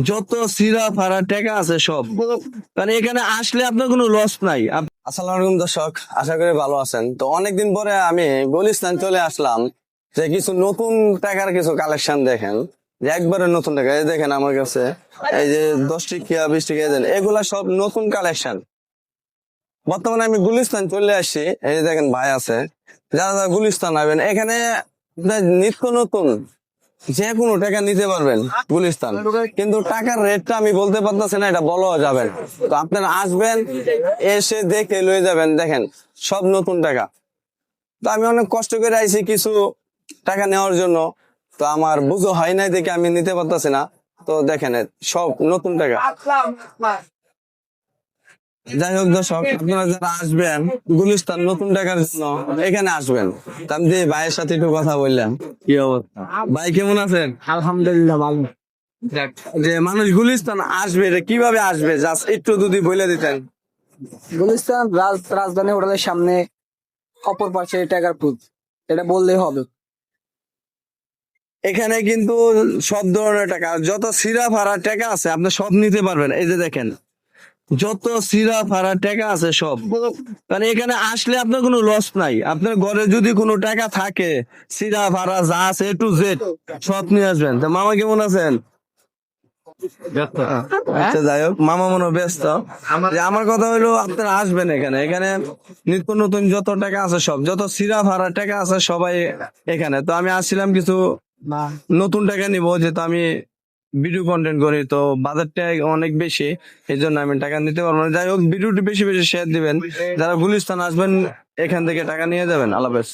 যত সিরা ফারা টাকা আছে সব, কারণ এখানে আসলে আপনার কোনো লস নাই। আসসালামু আলাইকুম দর্শক, আশা করি ভালো আছেন। তো অনেকদিন পরে আমি গুলিস্তান চলে আসলাম, যে কিছু নতুন টাকার কিছু কালেকশন দেখেন, যে একবারে নতুন টাকা। এই দেখেন আমার কাছে এই যে 10 টাকা 20 টাকা দেন, এগুলা সব নতুন কালেকশন। বর্তমানে আমি গুলিস্তান চলে আসছি, এই যে দেখেন ভাই আছে, যারা যারা গুলিস্তান আসবেন এখানে নিত্য নতুন যে কোনো টাকা নিতে পারবেন গুলিস্তান। কিন্তু টাকার রেটটা আমি বলতে পারতেছি না, এটা বলা যাবে না। তো আপনারা আসবেন, এসে দেখে লয়ে যাবেন। দেখেন সব নতুন টাকা। তো আমি অনেক কষ্ট করে আইছি কিছু টাকা নেওয়ার জন্য, তো আমার বুঝো হয় নাই দেখে আমি নিতে পারতেছি না। তো দেখেন সব নতুন টাকা। যাই হোক দর্শক, আপনারা যারা আসবেন গুলিস্তান নতুন টাকার জন্য এখানে আসবেন। তা আমি দিয়ে ভাইয়ের সাথে একটু কথা বললাম। কি অবস্থা ভাই, কেমন আছেন? আলহামদুলিল্লাহ ভালো। যে মানুষ গুলিস্তান আসবে, এটা কিভাবে আসবে জাস্ট একটু যদি বলে দিতেন। গুলিস্তান রাজধানী হোটেলের সামনে অপর পাশে টাকার পুত, এটা বললেই হবে। এখানে কিন্তু সব ধরনের টাকা, যত সিরা ফারা টাকা আছে আপনি সব নিতে পারবেন। এই যে দেখেন যত সিরা ফারা টাকা আছে সব, কারণ এখানে আসলে আপনার কোনো লস নাই। আপনার ঘরে যদি কোনো টাকা থাকে, সিরা ফারা যা আছে A to Z সব নিয়ে আসবেন। তো মামা কেমন আছেন? আচ্ছা যাই হোক, মামা মনে হয় ব্যস্ত। যে আমার কথা হলো আপনারা আসবেন এখানে, এখানে নিত্য নতুন যত টাকা আছে সব, যত সিরা ফারা টাকা আছে সবাই এখানে। তো আমি আসছিলাম কিছু নতুন টাকা নিব, যেহেতু আমি ভিডিও কন্টেন্ট করি, তো বাজারটা অনেক বেশি, এই জন্য আমি টাকা নিতে পারবো না। যাই হোক, ভিডিওটি বেশি বেশি শেয়ার দিবেন, যারা গুলিস্তান আসবেন এখান থেকে টাকা নিয়ে যাবেন। আল্লাহ হাফেজ।